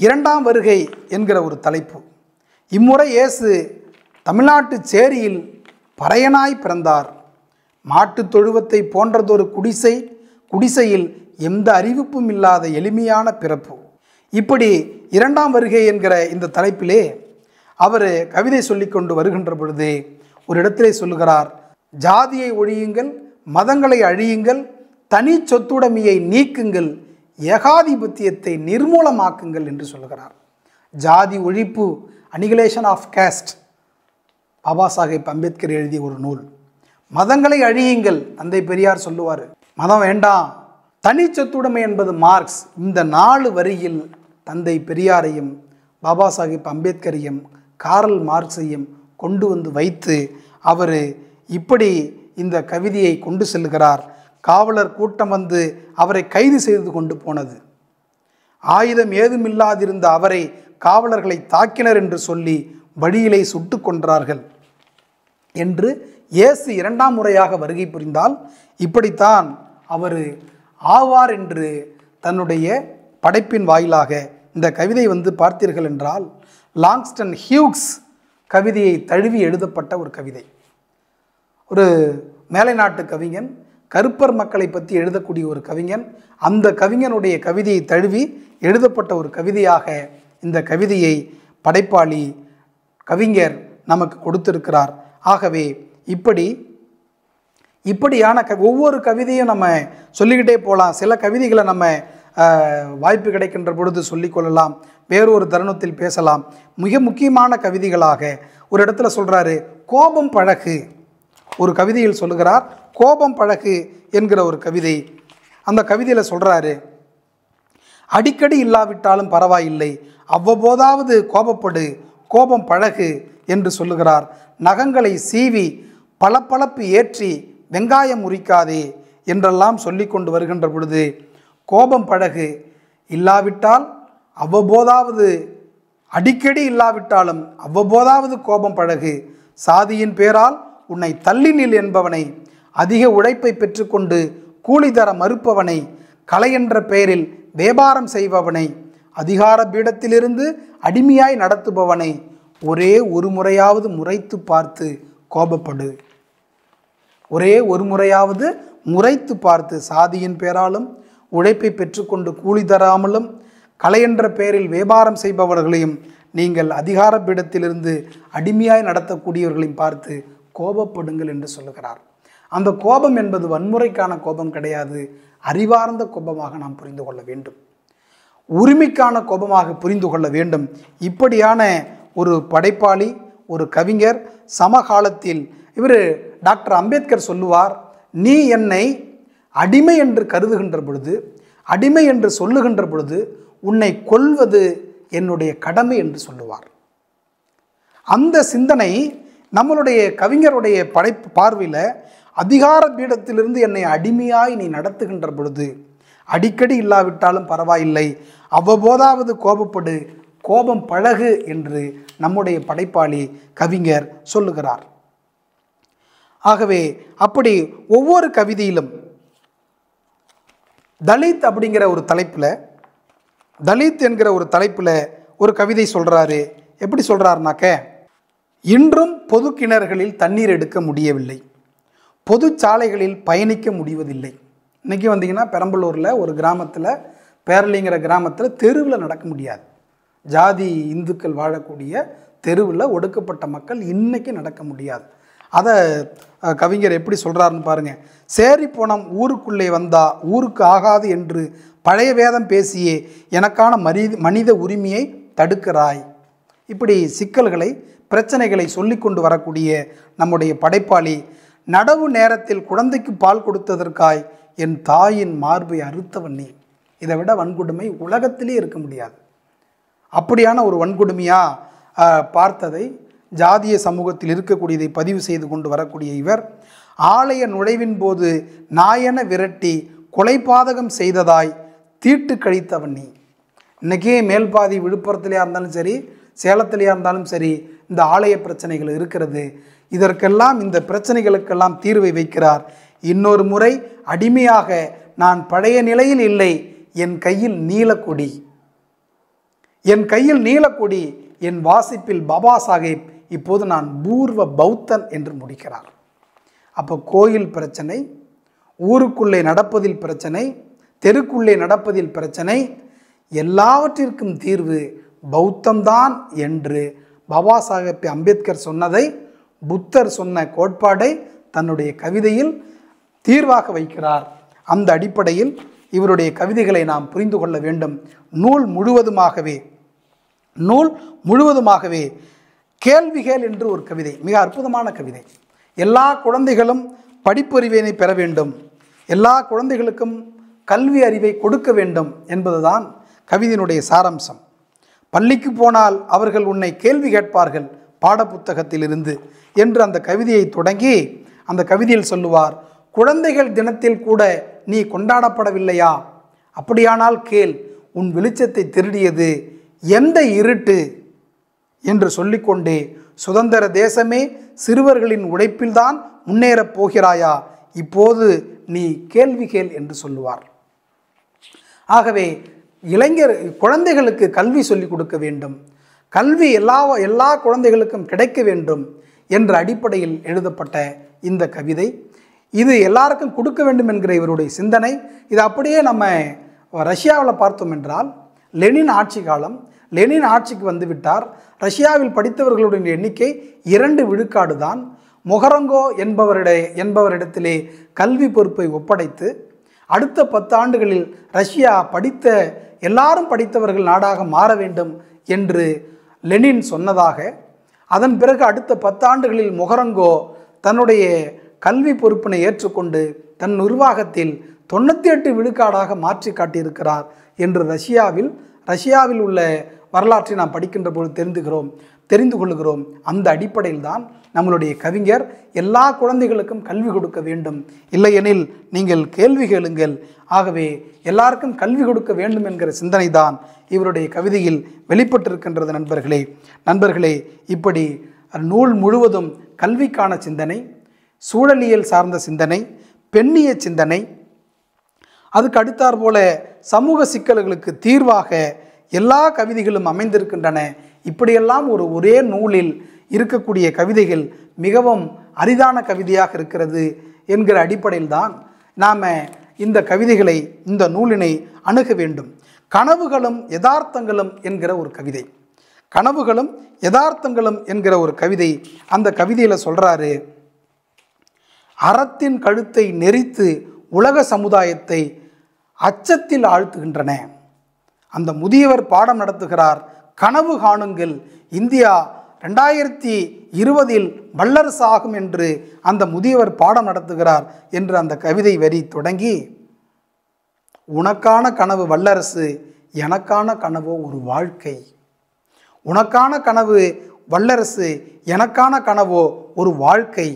இரண்டாம் வருகை என்கிற ஒரு தலைப்பு. இம்முறை இயேசு தமிழ்நாட்டு சேரியில் பறையனாய் பிறந்தார். மாட்டுத் தொழுவத்தை போன்றதொரு குடிசையில் எந்த அறிவிப்பும் இல்லாத எளிமையான பிறப்பு. இப்படி இரண்டாம் வருகை என்கிற இந்த தலைப்பிலே அவர் கவிதை சொல்லிக்கொண்டு வருகின்ற பொழுது ஒரு இடத்திலே சொல்லுகிறார், ஜாதியை ஒழியுங்கள், மதங்களை அழியுங்கள், தனி சொத்துடைமையை நீக்குங்கள், ஏகாதிபத்தியத்தை நிர்மூலமாக்குங்கள் என்று சொல்லுகிறார். ஜாதி ஒழிப்பு, annihilation of caste, Baba Saheb Ambedkar எழுதிய ஒரு நூல். மதங்களை அழியுங்கள், தந்தை பெரியார் சொல்லுவார், மதம் வேண்டாம். தனி சொத்துடைமை என்பது மார்க்ஸ். இந்த 4 வரியில் தந்தை பெரியாரையும் பாபா சாஹேப் அம்பேத்கரையும் காரல் மார்க்ஸையும் கொண்டு வந்து வைத்து அவர் இப்படி இந்த கவிதையை கொண்டு செல்கிறார். காவலர் கூட்டம் வந்து அவரை கைது செய்து கொண்டு போனது. ஆயுதம் ஏதுமில்லாதிருந்த அவரை காவலர்களை தாக்கினர் என்று சொல்லி வழியிலே சுட்டு கொன்றார்கள் என்று இயேசு 2ஆம் முறையாக வருகை புரிந்தால் இப்படித்தான் அவர் ஆவார் என்று தன்னுடைய படைப்பின் வாயிலாக இந்த கவிதை வந்து பார்த்தீர்கள் என்றால் லாங்ஸ்டன் ஹியூக்ஸ் கவிதையை தழுவி எழுதப்பட்ட ஒரு கவிதை. ஒரு மேலை நாட்டு கவிஞன், கருப்பர் மக்களை பற்றி எழுதக்கூடிய ஒரு கவிஞன். அந்த கவிஞனுடைய கவிதையை தழுவி எழுதப்பட்ட ஒரு கவிதையாக இந்த கவிதையை படைப்பாளி கவிஞர் நமக்கு கொடுத்திருக்கிறார். ஆகவே இப்படியான ஒவ்வொரு கவிதையும் நம்ம சொல்லிக்கிட்டே போகலாம். சில கவிதைகளை நம்ம வாய்ப்பு கிடைக்கின்ற பொழுது சொல்லிக்கொள்ளலாம், வேறொரு தருணத்தில் பேசலாம். மிக முக்கியமான கவிதைகளாக ஒரு இடத்துல சொல்கிறாரு, கோபம் பழகு. ஒரு கவிதையில் சொல்லுகிறார், கோபம் பழகு என்கிற ஒரு கவிதை. அந்த கவிதையில் சொல்கிறாரு, அடிக்கடி இல்லாவிட்டாலும் பரவாயில்லை, அவ்வப்போதாவது கோபப்படு, கோபம் பழகு என்று சொல்லுகிறார். நகங்களை சீவி பளபளப்பு ஏற்றி வெங்காயம் உரிக்காதே என்றெல்லாம் சொல்லி கொண்டு வருகின்ற பொழுது, கோபம் பழகு, இல்லாவிட்டால் அவ்வப்போதாவது, அடிக்கடி இல்லாவிட்டாலும் அவ்வப்போதாவது கோபம் பழகு, சாதியின் பேரால் உன்னை தள்ளினில் என்பவனை, அதிக உழைப்பை பெற்றுக்கொண்டு கூலி தர மறுப்பவனை, கலை என்ற பெயரில் வியாபாரம் செய்பவனை, அதிகார பீடத்திலிருந்து அடிமையாய் நடத்துபவனை ஒரே ஒரு முறையாவது முறைத்து பார்த்து கோபப்படு. ஒரே ஒரு முறையாவது முறைத்து பார்த்து, சாதியின் பேராலும் உழைப்பை பெற்றுக்கொண்டு கூலி தராமலும் கலை என்ற பெயரில் வியாபாரம் செய்பவர்களையும் நீங்கள் அதிகார பீடத்திலிருந்து அடிமையாய் நடத்தக்கூடியவர்களையும் பார்த்து கோபப்படுங்கள் என்று சொல்லுகிறார். அந்த கோபம் என்பது வன்முறைக்கான கோபம் கிடையாது, அறிவார்ந்த கோபமாக நாம் புரிந்து கொள்ள வேண்டும், உரிமைக்கான கோபமாக புரிந்து கொள்ள வேண்டும். இப்படியான ஒரு படைப்பாளி, ஒரு கவிஞர். சமகாலத்தில் இவர் டாக்டர் அம்பேத்கர் சொல்லுவார், நீ என்னை அடிமை என்று கருதுகின்ற பொழுது, அடிமை என்று சொல்லுகின்ற பொழுது உன்னை கொல்வது என்னுடைய கடமை என்று சொல்லுவார். அந்த சிந்தனை நம்மளுடைய கவிஞருடைய படைப்பு பார்வையில், அதிகார பீடத்திலிருந்து என்னை அடிமையாய் நீ நடத்துகின்ற பொழுது அடிக்கடி இல்லாவிட்டாலும் பரவாயில்லை, அவ்வப்போதாவது கோபப்படு, கோபம் பழகு என்று நம்முடைய படைப்பாளி கவிஞர் சொல்லுகிறார். ஆகவே அப்படி ஒவ்வொரு கவிதையிலும் தலித் அப்படிங்கிற ஒரு தலைப்பில், தலித் என்கிற ஒரு தலைப்பில் ஒரு கவிதை சொல்கிறாரு. எப்படி சொல்கிறாருனாக்க, இன்றும் பொது கிணறுகளில் தண்ணீர் எடுக்க முடியவில்லை, பொது சாலைகளில் பயணிக்க முடிவதில்லை. இன்றைக்கி வந்தீங்கன்னா பெரம்பலூரில் ஒரு கிராமத்தில், பேரளிங்கிற கிராமத்தில் தெருவில் நடக்க முடியாது. ஜாதி இந்துக்கள் வாழக்கூடிய தெருவில் ஒடுக்கப்பட்ட மக்கள் இன்றைக்கி நடக்க முடியாது. அதை கவிஞர் எப்படி சொல்கிறாருன்னு பாருங்கள். சேரி போனம் ஊருக்குள்ளே வந்தா ஊருக்கு ஆகாது என்று பழைய வேதம் பேசியே எனக்கான மனித உரிமையை தடுக்கிறாய். இப்படி சிக்கல்களை, பிரச்சனைகளை சொல்லி கொண்டு வரக்கூடிய நம்முடைய படைப்பாளி, நடவு நேரத்தில் குழந்தைக்கு பால் கொடுத்ததற்காய் என் தாயின் மார்பை அறுத்தவன் நீ. இதை விட வன்கொடுமை உலகத்திலே இருக்க முடியாது. அப்படியான ஒரு வன்கொடுமையாக பார்த்ததை, ஜாதிய சமூகத்தில் இருக்கக்கூடியதை பதிவு செய்து கொண்டு வரக்கூடிய இவர், ஆலய நுழைவின் போது நாயன விரட்டி கொலைபாதகம் செய்ததாய் தீட்டு கழித்தவன் நீ. இன்றைக்கே மேல்பாதி விழுப்புரத்திலேயா இருந்தாலும் சரி, சேலத்திலேயா இருந்தாலும் சரி, இந்த ஆலய பிரச்சனைகள் இருக்கிறது. இதற்கெல்லாம், இந்த பிரச்சனைகளுக்கெல்லாம் தீர்வை வைக்கிறார். இன்னொரு முறை அடிமையாக நான் பழைய நிலையில் இல்லை, என் கையில் நீலக்கொடி. என் கையில் நீலக்கொடி, என் வாசிப்பில் பாபா சாஹேப், இப்போது நான் பூர்வ பௌத்தன் என்று முடிக்கிறார். அப்போ கோயில் பிரச்சனை, ஊருக்குள்ளே நடப்பதில் பிரச்சனை, தெருக்குள்ளே நடப்பதில் பிரச்சனை, எல்லாவற்றிற்கும் தீர்வு பௌத்தம்தான் என்று பாபா சாஹேப் அம்பேத்கர் சொன்னதை, புத்தர் சொன்ன கோட்பாடை தன்னுடைய கவிதையில் தீர்வாக வைக்கிறார். அந்த அடிப்படையில் இவருடைய கவிதைகளை நாம் புரிந்து கொள்ள வேண்டும். நூல் முழுவதுமாகவே கேள்விகள் என்று ஒரு கவிதை, மிக அற்புதமான கவிதை. எல்லா குழந்தைகளும் படிப்பறிவினை பெற வேண்டும், எல்லா குழந்தைகளுக்கும் கல்வி அறிவை கொடுக்க வேண்டும் என்பதுதான் கவிதையினுடைய சாராம்சம். பள்ளிக்கு போனால் அவர்கள் உன்னை கேள்வி கேட்பார்கள் பாடப்புத்தகத்திலிருந்து என்று அந்த கவிதையை தொடங்கி அந்த கவிதையில் சொல்லுவார், குழந்தைகள் தினத்தில் கூட நீ கொண்டாடப்படவில்லையா? அப்படியானால் கேள், உன் வெளிச்சத்தை திருடியது எந்த இருட்டு என்று சொல்லிக்கொண்டே, சுதந்திர தேசமே சிறுவர்களின் உழைப்பில்தான் முன்னேறப் போகிறாயா? இப்போது நீ கேள்வி கேள் என்று சொல்லுவார். ஆகவே குழந்தைகளுக்கு கல்வி சொல்லிக் கொடுக்க வேண்டும், கல்வி எல்லா குழந்தைகளுக்கும் கிடைக்க வேண்டும் என்ற அடிப்படையில் எழுதப்பட்ட இந்த கவிதை, இது எல்லாருக்கும் கொடுக்க வேண்டும் என்கிற இவருடைய சிந்தனை. இது அப்படியே நம்ம ரஷ்யாவில் பார்த்தோம் என்றால், லெனின் ஆட்சி காலம், லெனின் ஆட்சிக்கு வந்து விட்டார். ரஷ்யாவில் படித்தவர்களுடைய எண்ணிக்கை 2 விழுக்காடு தான். மொஹரங்கோ என்பவரிடத்திலே கல்வி பொறுப்பை ஒப்படைத்து அடுத்த 10 ஆண்டுகளில் ரஷ்யா எல்லாரும் படித்தவர்கள் நாடாக மாற வேண்டும் என்று லெனின் சொன்னதாக, அதன் பிறகு அடுத்த 10 ஆண்டுகளில் மொஹரங்கோ தன்னுடைய கல்வி பொறுப்பினை ஏற்றுக்கொண்டு தன் நிர்வாகத்தில் 98 விழுக்காடாக மாற்றி காட்டியிருக்கிறார் என்று ரஷ்யாவில் உள்ள வரலாற்றை நாம் படிக்கின்ற பொழுது தெரிந்து கொள்கிறோம். அந்த அடிப்படையில் தான் நம்மளுடைய கவிஞர் எல்லா குழந்தைகளுக்கும் கல்வி கொடுக்க வேண்டும், இல்லையெனில் நீங்கள் கேள்வி கேளுங்கள். ஆகவே எல்லாருக்கும் கல்வி கொடுக்க வேண்டும் என்கிற சிந்தனை தான் இவருடைய கவிதையில் வெளிப்பட்டிருக்கின்றது. நண்பர்களே, இப்படி நூல் முழுவதும் கல்விக்கான சிந்தனை, சூழலியல் சார்ந்த சிந்தனை, பெண்ணிய சிந்தனை, அதுக்கு அடுத்தாற் போல சமூக சிக்கல்களுக்கு தீர்வாக எல்லா கவிதைகளும் அமைந்திருக்கின்றன. இப்படியெல்லாம் ஒரே நூலில் இருக்கக்கூடிய கவிதைகள் மிகவும் அரிதான கவிதையாக இருக்கிறது என்கிற அடிப்படையில் தான் நாம் இந்த கவிதைகளை, இந்த நூலினை அணுக வேண்டும். கனவுகளும் யதார்த்தங்களும் என்கிற ஒரு கவிதை, கனவுகளும் யதார்த்தங்களும் என்கிற ஒரு கவிதை. அந்த கவிதையில் சொல்கிறாரு, அறத்தின் கழுத்தை நெரித்து உலக சமுதாயத்தை அச்சத்தில் ஆழ்த்துகின்றன. அந்த முதியவர் பாடம் நடத்துகிறார், கனவு காணுங்கள், இந்தியா 2020 வல்லரசு ஆகும் என்று அந்த முதியவர் பாடம் நடத்துகிறார் என்று அந்த கவிதை வரி தொடங்கி, உனக்கான கனவு வல்லரசு, எனக்கான கனவோ ஒரு வாழ்க்கை. உனக்கான கனவு வல்லரசு, எனக்கான கனவோ ஒரு வாழ்க்கை.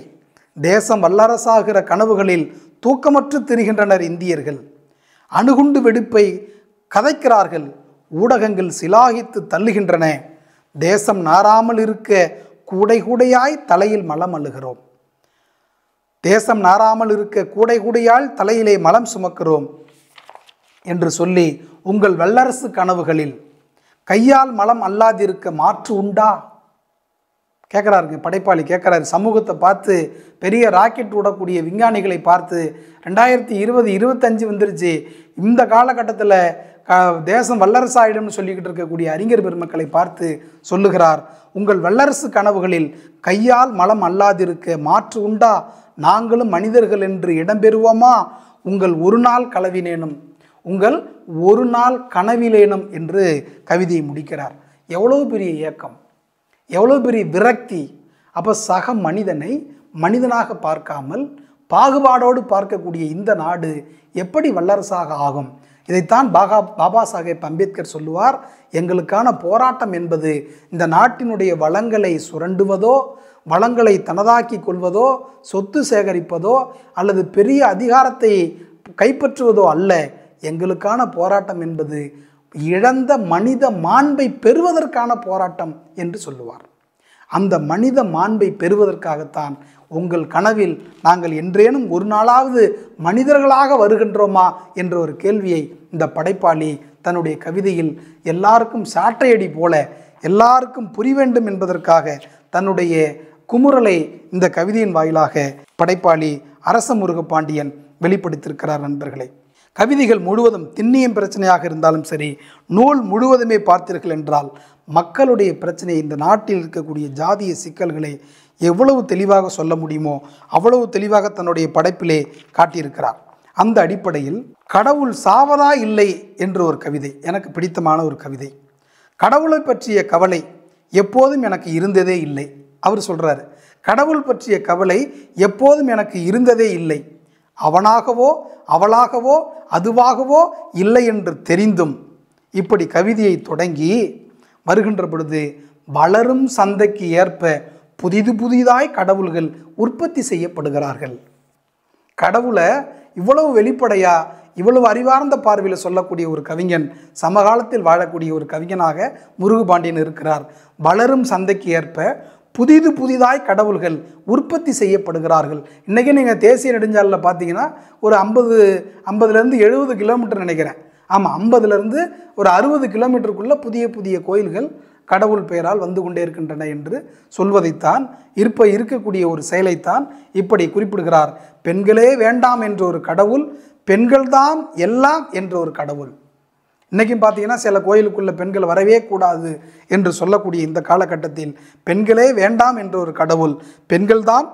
தேசம் வல்லரசாகிற கனவுகளில் தூக்கமற்று திரிகின்றனர் இந்தியர்கள். அணுகுண்டு வெடிப்பை கதைக்கிறார்கள், ஊடகங்கள் சிலாகித்து தள்ளுகின்றன. தேசம் நாராமல் இருக்க கூடை கூடையாய் தலையில் மலம் அள்ளுகிறோம். தேசம் நாராமல் இருக்க கூடை கூடையால் தலையிலே மலம் சுமக்கிறோம் என்று சொல்லி, உங்கள் வல்லரசு கனவுகளில் கையால் மலம் அல்லாதிருக்க மாற்று உண்டா கேட்குறாருங்க. படைப்பாளி கேட்குறாரு. சமூகத்தை பார்த்து, பெரிய ராக்கெட் விடக்கூடிய விஞ்ஞானிகளை பார்த்து 2020-25 வந்துருச்சு, இந்த காலகட்டத்தில் தேசம் வல்லரசாயிடும்னு சொல்லிக்கிட்டு இருக்கக்கூடிய அறிஞர் பெருமக்களை பார்த்து சொல்லுகிறார், உங்கள் வல்லரசு கனவுகளில் கையால் மலம் அல்லாதிருக்க மாற்று உண்டா? நாங்களும் மனிதர்கள் என்று இடம்பெறுவோமா? உங்கள் ஒரு நாள் கனவிலேனும், உங்கள் ஒரு நாள் கனவிலேனும் என்று கவிதையை முடிக்கிறார். எவ்வளவு பெரிய இயக்கம், எவ்வளோ பெரிய விரக்தி! அப்போ சக மனிதனை மனிதனாக பார்க்காமல் பாகுபாடோடு பார்க்கக்கூடிய இந்த நாடு எப்படி வல்லரசாக ஆகும்? இதைத்தான் பாபா சாஹேப் அம்பேத்கர் சொல்லுவார், எங்களுக்கான போராட்டம் என்பது இந்த நாட்டினுடைய வளங்களை சுரண்டுவதோ, வளங்களை தனதாக்கி கொள்வதோ, சொத்து சேகரிப்பதோ அல்லது பெரிய அதிகாரத்தை கைப்பற்றுவதோ அல்ல. எங்களுக்கான போராட்டம் என்பது இழந்த மனித மாண்பை பெறுவதற்கான போராட்டம் என்று சொல்லுவார். அந்த மனித மாண்பை பெறுவதற்காகத்தான் உங்கள் கனவில் நாங்கள் என்றேனும் ஒரு நாளாவது மனிதர்களாக வருகின்றோமா என்ற ஒரு கேள்வியை இந்த படைப்பாளி தன்னுடைய கவிதையில் எல்லாருக்கும் சாட்டையடி போல எல்லாருக்கும் புரிய வேண்டும் என்பதற்காக தன்னுடைய குமுறலை இந்த கவிதையின் வாயிலாக படைப்பாளி அரச முருகபாண்டியன் வெளிப்படுத்தியிருக்கிறார். நண்பர்களே, கவிதைகள் முழுவதும் திண்ணியம் பிரச்சனையாக இருந்தாலும் சரி, நூல் முழுவதுமே பார்த்தீர்கள் என்றால் மக்களுடைய பிரச்சனை, இந்த நாட்டில் இருக்கக்கூடிய ஜாதிய சிக்கல்களை எவ்வளவு தெளிவாக சொல்ல முடியுமோ அவ்வளவு தெளிவாக தன்னுடைய படைப்பிலே காட்டியிருக்கிறார். அந்த அடிப்படையில் கடவுள் சாவதா இல்லை என்ற ஒரு கவிதை எனக்கு பிடித்தமான ஒரு கவிதை. கடவுளை பற்றிய கவலை எப்போதும் எனக்கு இருந்ததே இல்லை. அவர் சொல்கிறார், கடவுள் பற்றிய கவலை எப்போதும் எனக்கு இருந்ததே இல்லை. அவனாகவோ அவளாகவோ அதுவாகவோ இல்லை என்று தெரிந்தும் இப்படி கவிதையை தொடங்கி வருகின்ற பொழுது வளரும் சந்தைக்கு ஏற்ப புதிதாய் கடவுள்கள் உற்பத்தி செய்யப்படுகிறார்கள். கடவுளை இவ்வளவு வெளிப்படையா இவ்வளவு அறிவார்ந்த பார்வையில் சொல்லக்கூடிய ஒரு கவிஞன், சமகாலத்தில் வாழக்கூடிய ஒரு கவிஞனாக முருகபாண்டியன் இருக்கிறார். வளரும் சந்தைக்கு ஏற்ப புதிதாய் கடவுள்கள் உற்பத்தி செய்யப்படுகிறார்கள். இன்றைக்கி நீங்கள் தேசிய நெடுஞ்சாலையில் பார்த்தீங்கன்னா ஒரு 50லேருந்து 70 கிலோமீட்டர் நினைக்கிறேன். ஆமாம், 50லேருந்து ஒரு 60 கிலோமீட்டருக்குள்ளே புதிய கோயில்கள் கடவுள் பெயரால் வந்து கொண்டே இருக்கின்றன என்று சொல்வதைத்தான், இருக்கக்கூடிய ஒரு செயலைத்தான் இப்படி குறிப்பிடுகிறார். பெண்களே வேண்டாம் என்ற ஒரு கடவுள், பெண்கள்தான் எல்லாம் என்ற ஒரு கடவுள். இன்றைக்கும் பார்த்தீங்கன்னா சில கோயிலுக்குள்ள பெண்கள் வரவே கூடாது என்று சொல்லக்கூடிய இந்த காலகட்டத்தில் பெண்களே வேண்டாம் என்ற ஒரு கடவுள், பெண்கள்தான்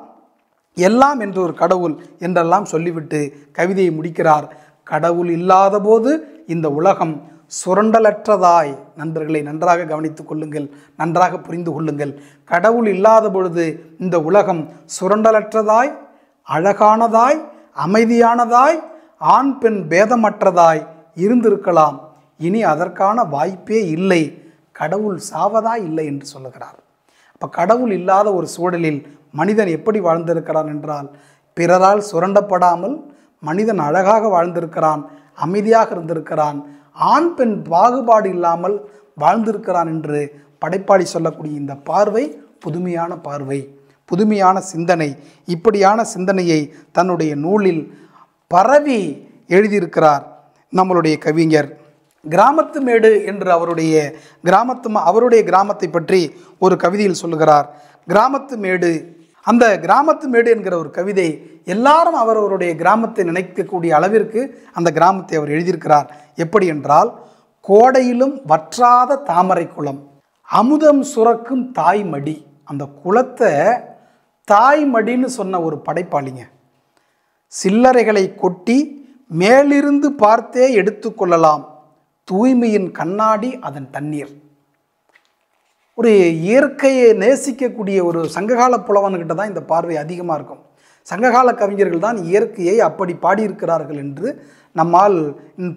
எல்லாம் என்ற ஒரு கடவுள் என்றெல்லாம் சொல்லிவிட்டு கவிதையை முடிக்கிறார். கடவுள் இல்லாத போது இந்த உலகம் சுரண்டலற்றதாய். நண்பர்களை நன்றாக கவனித்துக் கொள்ளுங்கள், நன்றாக புரிந்து கொள்ளுங்கள். கடவுள் இல்லாத பொழுது இந்த உலகம் சுரண்டலற்றதாய், அழகானதாய், அமைதியானதாய், ஆண் பெண் பேதமற்றதாய் இருந்திருக்கலாம். இனி அதற்கான வாய்ப்பே இல்லை. கடவுள் சாவதா இல்லை என்று சொல்லுகிறார். அப்போ கடவுள் இல்லாத ஒரு சூழலில் மனிதன் எப்படி வாழ்ந்திருக்கிறான் என்றால், பிறரால் சுரண்டப்படாமல் மனிதன் அழகாக வாழ்ந்திருக்கிறான், அமைதியாக இருந்திருக்கிறான், ஆண் பெண் பாகுபாடு இல்லாமல் வாழ்ந்திருக்கிறான் என்று படைப்பாளி சொல்லக்கூடிய இந்த பார்வை புதுமையான பார்வை, புதுமையான சிந்தனை. இப்படியான சிந்தனையை தன்னுடைய நூலில் பரவி எழுதியிருக்கிறார் நம்மளுடைய கவிஞர். கிராமத்து மேடு என்று அவருடைய கிராமத்தை பற்றி ஒரு கவிதையில் சொல்லுகிறார். கிராமத்து மேடு, அந்த கிராமத்து மேடு என்கிற ஒரு கவிதை எல்லாரும் அவருடைய கிராமத்தை நினைக்கக்கூடிய அளவிற்கு அந்த கிராமத்தை அவர் எழுதியிருக்கிறார். எப்படி என்றால், கோடையிலும் வற்றாத தாமரை குளம், அமுதம் சுரக்கும் தாய்மடி. அந்த குளத்தை தாய்மடின்னு சொன்ன ஒரு படைப்பாளிங்க. சில்லறைகளை கொட்டி மேலிருந்து பார்த்தே எடுத்துக்கொள்ளலாம், தூய்மையின் கண்ணாடி அதன் தண்ணீர். ஒரு இயற்கையை நேசிக்கக்கூடிய ஒரு சங்ககால புலவன்கிட்ட தான் இந்த பார்வை அதிகமாக இருக்கும். சங்ககால கவிஞர்கள் தான் இயற்கையை அப்படி பாடியிருக்கிறார்கள் என்று நம்மால்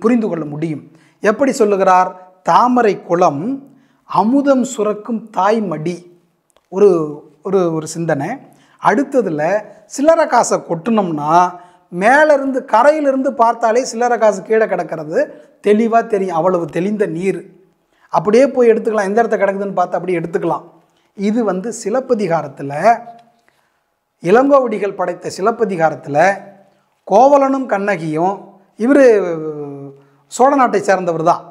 புரிந்து கொள்ள முடியும். எப்படி சொல்லுகிறார்? தாமரை குளம், அமுதம் சுரக்கும் தாய்மடி. ஒரு ஒரு சிந்தனை. அடுத்ததில் சில்லறை காசை கொட்டினோம்னா மேலேருந்து கரையிலிருந்து பார்த்தாலே சில்லறை காசு கீழே கிடக்கிறது தெளிவாக தெரியும். அவ்வளவு தெளிந்த நீர். அப்படியே போய் எடுத்துக்கலாம், எந்த இடத்த கிடக்குதுன்னு பார்த்து அப்படியே எடுத்துக்கலாம். இது சிலப்பதிகாரத்தில், இளங்கோவடிகள் படைத்த சிலப்பதிகாரத்தில் கோவலனும் கண்ணகியும், இவர் சோழ நாட்டை சேர்ந்தவர் தான்.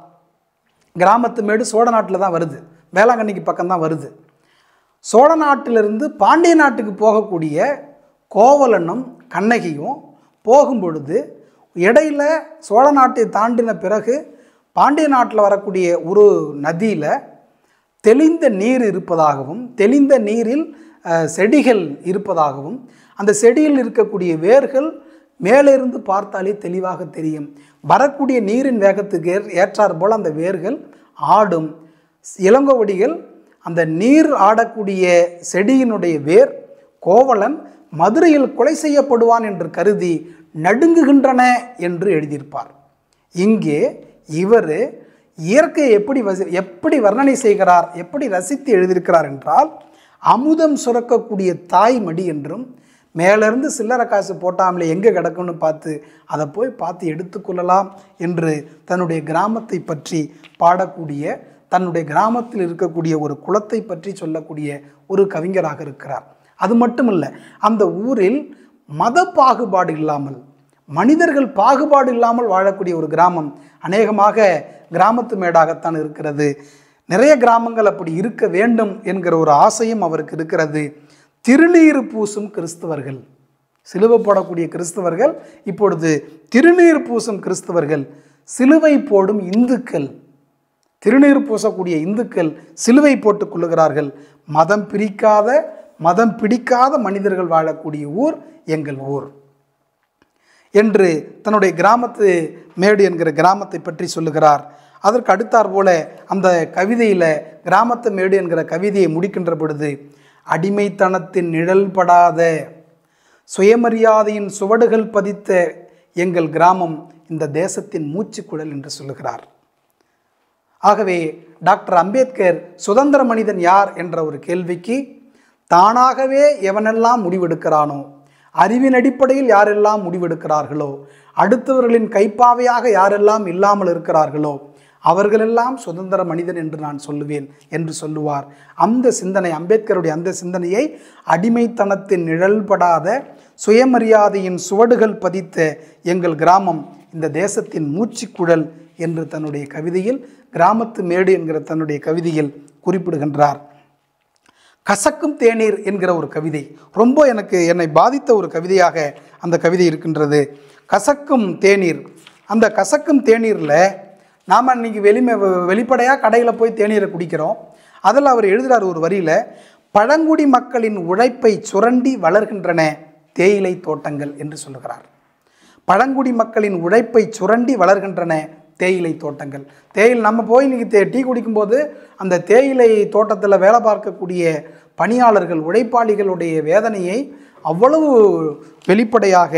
கிராமத்து மேடு சோழ நாட்டில் தான் வருது, வேளாங்கண்ணிக்கு பக்கம்தான் வருது. சோழ நாட்டிலிருந்து பாண்டிய நாட்டுக்கு போகக்கூடிய கோவலனும் கண்ணகியும் போகும்பொழுது இடையில் சோழ நாட்டை தாண்டின பிறகு பாண்டிய நாட்டில் வரக்கூடிய ஒரு நதியில் தெளிந்த நீர் இருப்பதாகவும், தெளிந்த நீரில் செடிகள் இருப்பதாகவும், அந்த செடியில் இருக்கக்கூடிய வேர்கள் மேலே இருந்து பார்த்தாலே தெளிவாக தெரியும். வரக்கூடிய நீரின் வேகத்துக்கு ஏற்றார் போல் அந்த வேர்கள் ஆடும். இளங்கோவடிகள் அந்த நீர் ஆடக்கூடிய செடியினுடைய வேர் கோவலன் மதுரையில் கொலை செய்யப்படுவான் என்று கருதி நடுங்குகின்றன என்று எழுதியிருப்பார். இங்கே இவர் இயற்கையை எப்படி வர்ணனை செய்கிறார், எப்படி ரசித்து எழுதியிருக்கிறார் என்றால், அமுதம் சுரக்கக்கூடிய தாய்மடி என்றும், மேலிருந்து சில்லறை காசு போட்டாமலே எங்கே கிடக்குன்னு பார்த்து அதை போய் பார்த்து எடுத்துக்கொள்ளலாம் என்று தன்னுடைய கிராமத்தை பற்றி பாடக்கூடிய, தன்னுடைய கிராமத்தில் இருக்கக்கூடிய ஒரு குளத்தை பற்றி சொல்லக்கூடிய ஒரு கவிஞராக இருக்கிறார். அது மட்டுமல்ல, அந்த ஊரில் மத பாகுபாடு இல்லாமல், மனிதர்கள் பாகுபாடு இல்லாமல் வாழக்கூடிய ஒரு கிராமம். அநேகமாக கிராமத்து மேடாகத்தான் இருக்கிறது. நிறைய கிராமங்கள் அப்படி இருக்க வேண்டும் என்கிற ஒரு ஆசையும் அவருக்கு இருக்கிறது. திருநீர் பூசும் கிறிஸ்தவர்கள், சிலுவை போடக்கூடிய கிறிஸ்தவர்கள், இப்பொழுது திருநீர் பூசும் கிறிஸ்தவர்கள், சிலுவை போடும் இந்துக்கள், திருநீர் பூசக்கூடிய இந்துக்கள் சிலுவை போட்டுக் கொள்ளுகிறார்கள். மதம் பிரிக்காத, மதம் பிடிக்காத மனிதர்கள் வாழக்கூடிய ஊர் எங்கள் ஊர் என்று தன்னுடைய கிராமத்து மேடு என்கிற கிராமத்தை பற்றி சொல்லுகிறார். அதற்கு அடுத்தாற் போல அந்த கவிதையில் கிராமத்து மேடு என்கிற கவிதையை முடிக்கின்ற பொழுது, அடிமைத்தனத்தின் நிழல் படாத சுயமரியாதையின் சுவடுகள் பதித்த எங்கள் கிராமம் இந்த தேசத்தின் மூச்சுக்குழல் என்று சொல்லுகிறார். ஆகவே டாக்டர் அம்பேத்கர் சுதந்திர மனிதன் யார் என்ற ஒரு கேள்விக்கு தானாகவே எவனெல்லாம் முடிவெடுக்கிறானோ, அறிவின் அடிப்படையில் யாரெல்லாம் முடிவெடுக்கிறார்களோ, அடுத்தவர்களின் கைப்பாவையாக யாரெல்லாம் இல்லாமல் இருக்கிறார்களோ அவர்களெல்லாம் சுதந்திர மனிதன் என்று நான் சொல்லுவேன் என்று சொல்லுவார். அந்த சிந்தனை, அம்பேத்கருடைய அந்த சிந்தனையை அடிமைத்தனத்தின் நிழல்படாத சுயமரியாதையின் சுவடுகள் பதித்த எங்கள் கிராமம் இந்த தேசத்தின் மூச்சுக்குழல் என்று தன்னுடைய கவிதையில், கிராமத்து மேடு என்கிற தன்னுடைய கவிதையில் குறிப்பிடுகின்றார். கசக்கும் தேநீர் என்கிற ஒரு கவிதை ரொம்ப என்னை பாதித்த ஒரு கவிதையாக அந்த கவிதை இருக்கின்றது. கசக்கும் தேநீர். அந்த கசக்கும் தேநீரில் நாம் இன்றைக்கி வெளிப்படையாக கடையில் போய் தேநீரை குடிக்கிறோம். அதில் அவர் எழுதுகிறார் ஒரு வரியில், பழங்குடி மக்களின் உழைப்பை சுரண்டி வளர்கின்றன தேயிலை தோட்டங்கள் என்று சொல்லுகிறார். பழங்குடி மக்களின் உழைப்பை சுரண்டி வளர்கின்றன தேயிலை தோட்டங்கள். நம்ம போய் இன்றைக்கி டீ குடிக்கும்போது அந்த தேயிலை தோட்டத்தில் வேலை பார்க்கக்கூடிய பணியாளர்கள், உழைப்பாளிகளுடைய வேதனையை அவ்வளவு வெளிப்படையாக,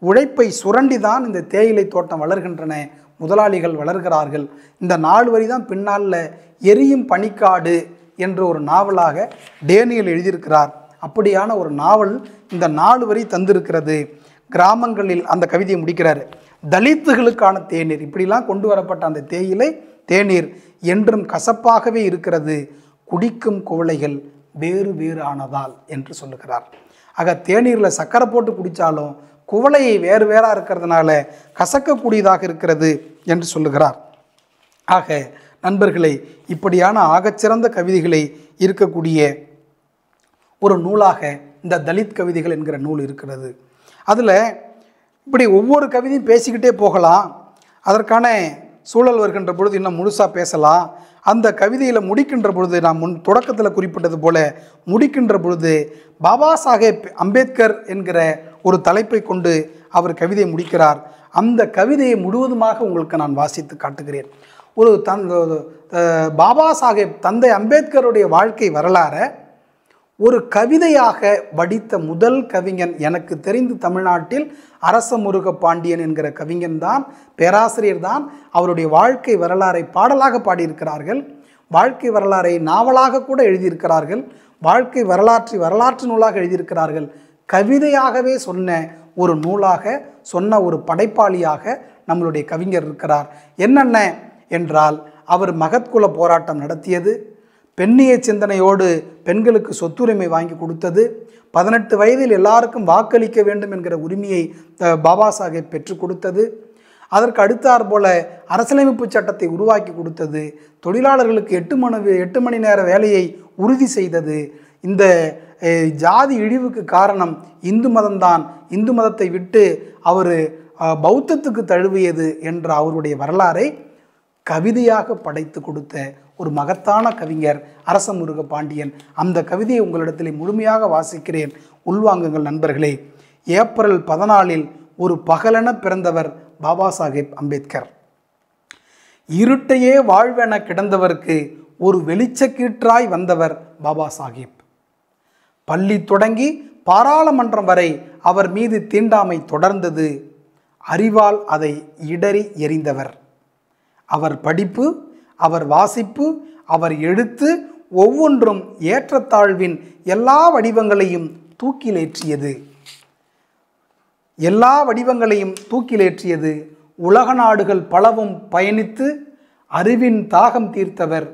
உழைப்பை சுரண்டி தான் இந்த தேயிலை தோட்டம் வளர்கின்றன, முதலாளிகள் வளர்கிறார்கள். இந்த 4 வரி தான் பின்னால் எரியும் பனிக்காடு என்ற ஒரு நாவலாக டேனியல் எழுதியிருக்கிறார். அப்படியான ஒரு நாவல் இந்த 4 வரி தந்திருக்கிறது. கிராமங்களில் அந்த கவிதையை முடிக்கிறார். தலித்துகளுக்கான தேநீர், இப்படிலாம் கொண்டு வரப்பட்ட அந்த தேநீர் என்றும் கசப்பாகவே இருக்கிறது, குடிக்கும் குவளைகள் வேறு வேறு ஆனதால் என்று சொல்லுகிறார். ஆக தேநீரில் சர்க்கரை போட்டு குடித்தாலும் குவளையை வேறு வேறாக இருக்கிறதுனால கசக்கக்கூடியதாக இருக்கிறது என்று சொல்லுகிறார். ஆக நண்பர்களே, இப்படியான ஆகச்சிறந்த கவிதைகளை இருக்கக்கூடிய ஒரு நூலாக இந்த தலித் கவிதைகள் என்கிற நூல் இருக்கிறது. அதில் இப்படி ஒவ்வொரு கவிதையும் பேசிக்கிட்டே போகலாம். அதற்கான சூழல் வருகின்ற பொழுது இன்னும் முழுசாக பேசலாம். அந்த கவிதையில் முடிக்கின்ற பொழுது, நான் தொடக்கத்தில் குறிப்பிட்டது போல முடிக்கின்ற பொழுது பாபா சாஹேப் அம்பேத்கர் என்கிற ஒரு தலைப்பை கொண்டு அவர் கவிதையை முடிக்கிறார். அந்த கவிதையை முழுவதுமாக உங்களுக்கு நான் வாசித்து காட்டுகிறேன். ஒரு பாபா சாஹேப் தந்தை அம்பேத்கருடைய வாழ்க்கை வரலாறை ஒரு கவிதையாக வடித்த முதல் கவிஞன் எனக்கு தெரிந்து தமிழ்நாட்டில் அரசமுருக பாண்டியன் என்கிற கவிஞன் தான், பேராசிரியர் தான். அவருடைய வாழ்க்கை வரலாறை பாடலாக பாடியிருக்கிறார்கள், வாழ்க்கை வரலாறை நாவலாக கூட எழுதியிருக்கிறார்கள், வாழ்க்கை வரலாற்று நூலாக எழுதியிருக்கிறார்கள். கவிதையாகவே சொன்ன ஒரு நூலாக சொன்ன ஒரு படைப்பாளியாக நம்மளுடைய கவிஞர் இருக்கிறார். என்னென்ன என்றால், அவர் மகத்குல போராட்டம் நடத்தியது, பெண்ணிய சிந்தனையோடு பெண்களுக்கு சொத்துரிமை வாங்கி கொடுத்தது, 18 வயதில் எல்லாருக்கும் வாக்களிக்க வேண்டும் என்கிற உரிமையை பாபா சாஹேப் பெற்றுக் கொடுத்தது, அதற்கு அடுத்தாற் போல அரசியலமைப்பு சட்டத்தை உருவாக்கி கொடுத்தது, தொழிலாளர்களுக்கு 8 மணி நேர வேலையை உறுதி செய்தது. இந்த ஜாதி இழிவுக்கு காரணம் இந்து மதம்தான், இந்து மதத்தை விட்டு அவர் பௌத்தத்துக்கு தழுவியது என்ற அவருடைய வரலாறை கவிதையாக படைத்து கொடுத்த ஒரு மகத்தான கவிஞர் அரசமுருக பாண்டியன். அந்த கவிதையை உங்களிடத்தில் முழுமையாக வாசிக்கிறேன், உள்வாங்குங்கள் நண்பர்களே. ஏப்ரல் 14 ஒரு பகலென பிறந்தவர் பாபா சாஹேப் அம்பேத்கர். இருட்டையே வாழ்வென கிடந்தவருக்கு ஒரு வெளிச்சக்கீற்றாய் வந்தவர் பாபா சாஹேப். பள்ளி தொடங்கி பாராளுமன்றம் வரை அவர் மீது தீண்டாமை தொடர்ந்தது. அறிவால் அதை இடறி எறிந்தவர். அவர் படிப்பு, அவர் வாசிப்பு, அவர் எழுத்து ஒவ்வொன்றும் ஏற்றத்தாழ்வின் எல்லா வடிவங்களையும் தூக்கிலேற்றியது. உலக நாடுகள் பலவும் பயணித்து அறிவின் தாகம் தீர்த்தவர்.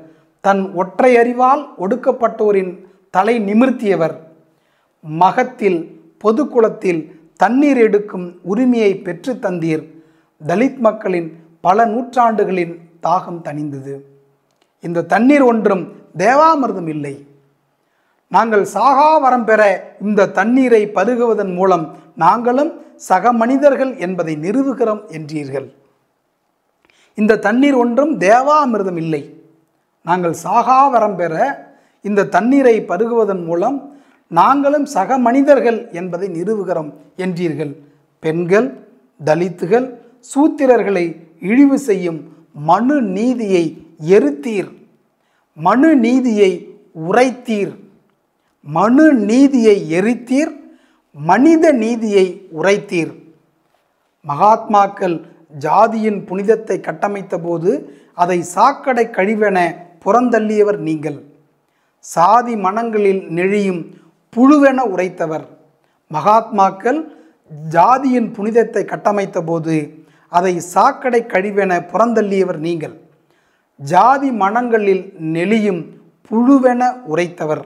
தன் ஒற்றை அறிவால் ஒடுக்கப்பட்டோரின் தலை நிமிர்த்தியவர். மகத்தில் பொதுக்குளத்தில் தண்ணீர் எடுக்கும் உரிமையை பெற்று தந்தீர். தலித் மக்களின் பல நூற்றாண்டுகளின் தாகம் தணிந்தது. இந்த தண்ணீர் ஒன்றும் தேவாமிர்தம் இல்லை. நாங்கள் சாகா வரம் பெற இந்த தண்ணீரை பருகுவதன் மூலம் நாங்களும் சக மனிதர்கள் என்பதை நிறுவுகிறோம் என்றீர்கள். இந்த தண்ணீர் ஒன்றும் தேவாமிர்தம் இல்லை. நாங்கள் சாகா வரம் பெற இந்த தண்ணீரை பருகுவதன் மூலம் நாங்களும் சக மனிதர்கள் என்பதை நிறுவுகிறோம் என்றீர்கள். பெண்கள், தலித்துகள், சூத்திரர்களை இழிவு செய்யும் மனு நீதியை எரித்தீர். மனு நீதியை உரைத்தீர். மனு நீதியை எரித்தீர். மனித நீதியை உரைத்தீர். மகாத்மாக்கள் ஜாதியின் புனிதத்தை கட்டமைத்த போது அதை சாக்கடை கழிவென புறந்தள்ளியவர் நீங்கள். சாதி மனங்களில் நெழியும் புழுவென உரைத்தவர். மகாத்மாக்கள் ஜாதியின் புனிதத்தை கட்டமைத்த போது அதை சாக்கடை கழிவென புறந்தள்ளியவர் நீங்கள். ஜாதி மனங்களில் நெளியும் புழுவென உரைத்தவர்.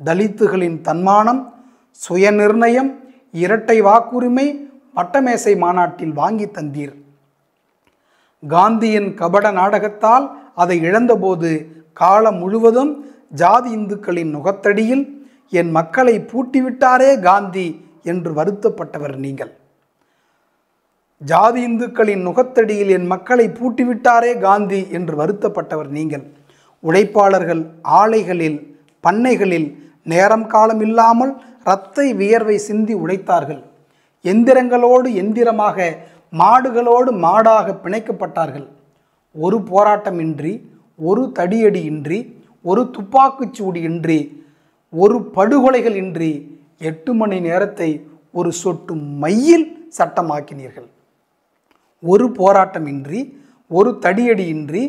தலித்துகளின் தன்மானம், சுயநிர்ணயம், இரட்டை வாக்குரிமை வட்டமேசை மாநாட்டில் வாங்கி தந்தீர். காந்தியின் கபட நாடகத்தால் அதை இழந்தபோது காலம் முழுவதும் ஜாதி இந்துக்களின் நுகத்தடியில் என் மக்களை பூட்டிவிட்டாரே காந்தி என்று வருத்தப்பட்டவர் நீங்கள். ஜாதி இந்துக்களின் நுகத்தடியில் என் மக்களை பூட்டிவிட்டாரே காந்தி என்று வருத்தப்பட்டவர் நீங்கள். உழைப்பாளர்கள் ஆலைகளில், பண்ணைகளில் நேரம் காலம் இல்லாமல் இரத்தை வியர்வை சிந்தி உழைத்தார்கள். எந்திரங்களோடு எந்திரமாக, மாடுகளோடு மாடாக பிணைக்கப்பட்டார்கள். ஒரு போராட்டமின்றி, ஒரு தடியடியின்றி, ஒரு துப்பாக்கிச்சூடு இன்றி, ஒரு படுகொலைகள் இன்றி 8 மணி நேரத்தை ஒரு சொட்டு மையில் சட்டமாக்கினீர்கள். ஒரு போராட்டமின்றி, ஒரு தடியடியின்றி,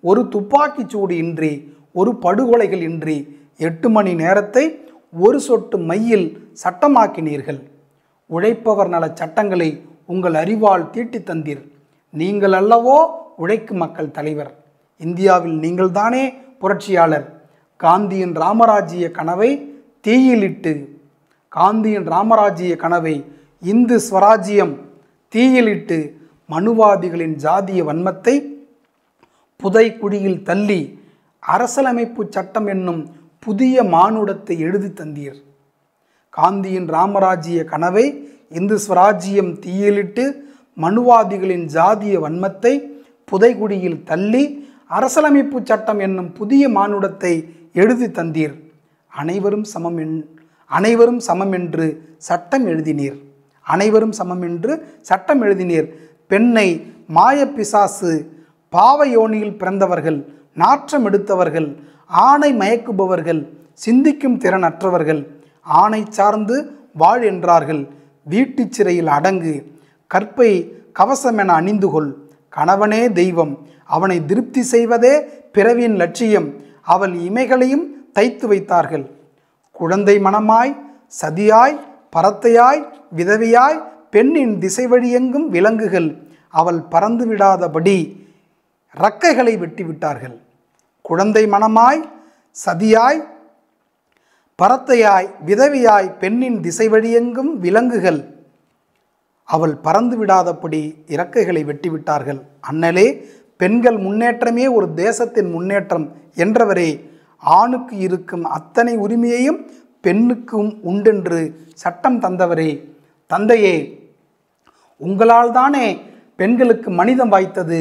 ஒரு துப்பாக்கிச்சூடு இன்றி, ஒரு படுகொலைகள் இன்றி 8 மணி நேரத்தை ஒரு சொட்டு மையில் சட்டமாக்கினீர்கள். உழைப்பவர் நல சட்டங்களை உங்கள் அறிவால் தீட்டி தந்தீர். நீங்கள் அல்லவோ உழைக்கும் மக்கள் தலைவர். இந்தியாவில் நீங்கள்தானே புரட்சியாளர். காந்தியின் ராமராஜ்ய கனவை தீயிலிட்டு, காந்தியின் ராமராஜ்ய கனவை இந்து ஸ்வராஜ்யம் தீயிலிட்டு மனுவாதிகளின் ஜாதிய வன்மத்தை புதைக்குழியில் தள்ளி அரசியலமைப்பு சட்டம் என்னும் புதிய மானுடத்தை எழுதி தந்தீர். காந்தியின் ராமராஜ்ய கனவை இந்து ஸ்வராஜ்யம் தீயிலிட்டு மனுவாதிகளின் ஜாதிய வன்மத்தை புதைகுடியில் தள்ளி அரசியலமைப்பு சட்டம் என்னும் புதிய மானுடத்தை எழுதி தந்தீர். அனைவரும் சமம் என்று சட்டம் எழுதினீர். அனைவரும் சமம் என்று சட்டம் எழுதினீர். பெண்ணை மாயப்பிசாசு, பாவயோனியில் பிறந்தவர்கள், நாற்றம் எடுத்தவர்கள், ஆணை மயக்குபவர்கள், சிந்திக்கும் திறன் அற்றவர்கள், ஆணை சார்ந்து வாழ் என்றார்கள். வீட்டு சிறையில் அடங்கு, கற்பை கவசமென அணிந்து கொள். கணவனே தெய்வம், அவனை திருப்தி செய்வதே பிறவியின் லட்சியம். அவள் இமைகளையும் தைத்து வைத்தார்கள். குழந்தை மனமாய், சதியாய், பரத்தையாய், விதவியாய் பெண்ணின் திசை வழியெங்கும் விலங்குகள். அவள் பறந்து விடாதபடி இறக்கைகளை வெட்டிவிட்டார்கள். குழந்தை மனமாய், சதியாய், பரத்தையாய், விதவியாய் பெண்ணின் திசை வழியெங்கும் விலங்குகள். அவள் பறந்து விடாதபடி இறக்கைகளை வெட்டிவிட்டார்கள். அண்ணலே, பெண்கள் முன்னேற்றமே ஒரு தேசத்தின் முன்னேற்றம் என்றவரே, ஆணுக்கு இருக்கும் அத்தனை உரிமையையும் பெண்ணுக்கும் உண்டென்று சட்டம் தந்தவரே, தந்தையே, உங்களால் தானே பெண்களுக்கு மனிதம் வாய்த்தது.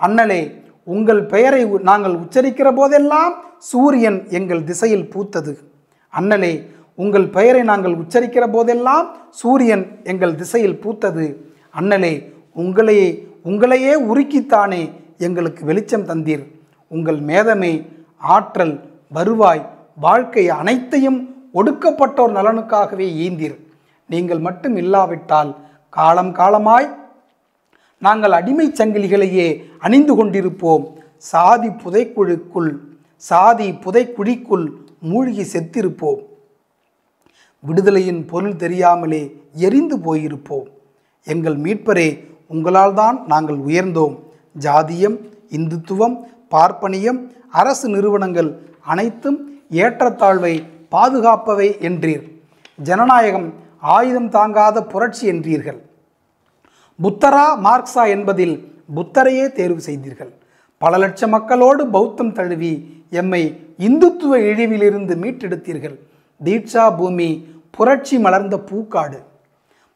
அண்ணலே, உங்கள் பெயரை நாங்கள் உச்சரிக்கிற போதெல்லாம் சூரியன் எங்கள் திசையில் பூத்தது. அண்ணலே, உங்கள் பெயரை நாங்கள் உச்சரிக்கிற போதெல்லாம் சூரியன் எங்கள் திசையில் பூத்தது. அண்ணலே, உங்களையே உருக்கித்தானே எங்களுக்கு வெளிச்சம் தந்தீர். உங்கள் மேதமை, ஆற்றல், வருவாய், வாழ்க்கை அனைத்தையும் ஒடுக்கப்பட்டோர் நலனுக்காகவே ஈந்தீர். நீங்கள் மட்டும் இல்லாவிட்டால் காலம் காலமாய் நாங்கள் அடிமை சங்கிலிகளையே அணிந்து கொண்டிருப்போம். சாதி புதைக்குழிக்குள் மூழ்கி செத்திருப்போம். விடுதலையின் பொருள் தெரியாமலே எரிந்து போயிருப்போம். எங்கள் மீட்பரே, உங்களால் தான் நாங்கள் உயர்ந்தோம். ஜாதியம், இந்துத்துவம், பார்ப்பனியம், அரசு நிறுவனங்கள் அனைத்தும் ஏற்றத்தாழ்வை பாதுகாப்பவை என்றீர். ஜனநாயகம் ஆயுதம் தாங்காத புரட்சி என்றீர்கள். புத்தரா மார்க்ஸா என்பதில் புத்தரையே தேர்வு செய்தீர்கள். பல லட்சம் மக்களோடு பௌத்தம் தழுவி எம்மை இந்துத்துவ இழிவிலிருந்து மீட்டெடுத்தீர்கள். தீட்சா பூமி புரட்சி மலர்ந்த பூக்காடு.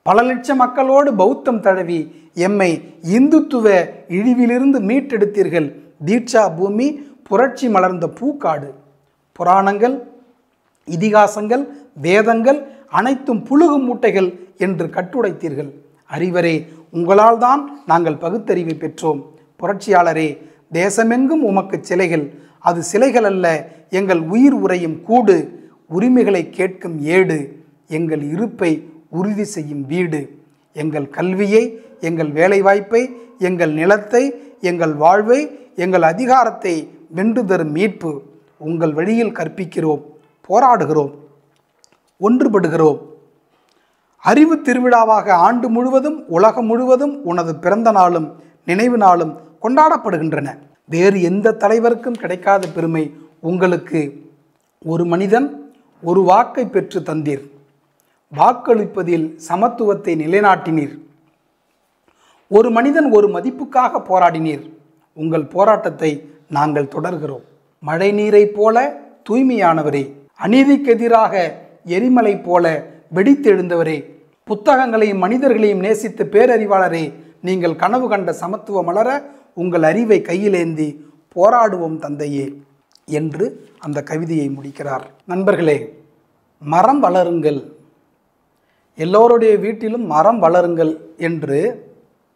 பல லட்சம் மக்களோடு பௌத்தம் தழுவி எம்மை இந்துத்துவ இழிவிலிருந்து மீட்டெடுத்தீர்கள். தீட்சா பூமி புரட்சி மலர்ந்த பூக்காடு. புராணங்கள், இதிகாசங்கள், வேதங்கள் அனைத்தும் புழுகு மூட்டைகள் என்று கட்டுடைத்தீர்கள். அறிவரே, உங்களால் தான் நாங்கள் பகுத்தறிவை பெற்றோம். புரட்சியாளரே, தேசமெங்கும் உமக்கு சிலைகள். அது சிலைகள் அல்ல, எங்கள் உயிர் உறையும் கூடு. உரிமைகளை கேட்கும் ஏடு. எங்கள் இருப்பை உறுதி செய்யும் வீடு. எங்கள் கல்வியை, எங்கள் வேலைவாய்ப்பை, எங்கள் நிலத்தை, எங்கள் வாழ்வை, எங்கள் அதிகாரத்தை வென்று தரும் மீட்பு. உங்கள் வழியில் கற்பிக்கிறோம், போராடுகிறோம், ஒன்றுபடுகிறோம். அறிவு திருவிழாவாக ஆண்டு முழுவதும் உலகம் முழுவதும் உனது பிறந்த நாளும் நினைவு நாளும் கொண்டாடப்படுகின்றன. வேறு எந்த தலைவருக்கும் கிடைக்காத பெருமை உங்களுக்கு. ஒரு மனிதன் ஒரு வாக்கை பெற்று தந்தீர். வாக்களிப்பதில் சமத்துவத்தை நிலைநாட்டினீர். ஒரு மனிதன் ஒரு மதிப்புக்காக போராடினீர். உங்கள் போராட்டத்தை நாங்கள் தொடர்கிறோம். மழை நீரை போல தூய்மையானவரே, அநீதிக்கு எதிராக எரிமலை போல வெடித்தெழுந்தவரே, புத்தகங்களையும் மனிதர்களையும் நேசித்த பேரறிவாளரே, நீங்கள் கனவு கண்ட சமத்துவ மலர உங்கள் அறிவை கையிலேந்தி போராடுவோம் தந்தையே என்று அந்த கவிதையை முடிக்கிறார். நண்பர்களே, மரம் வளருங்கள், எல்லோருடைய வீட்டிலும் மரம் வளருங்கள் என்று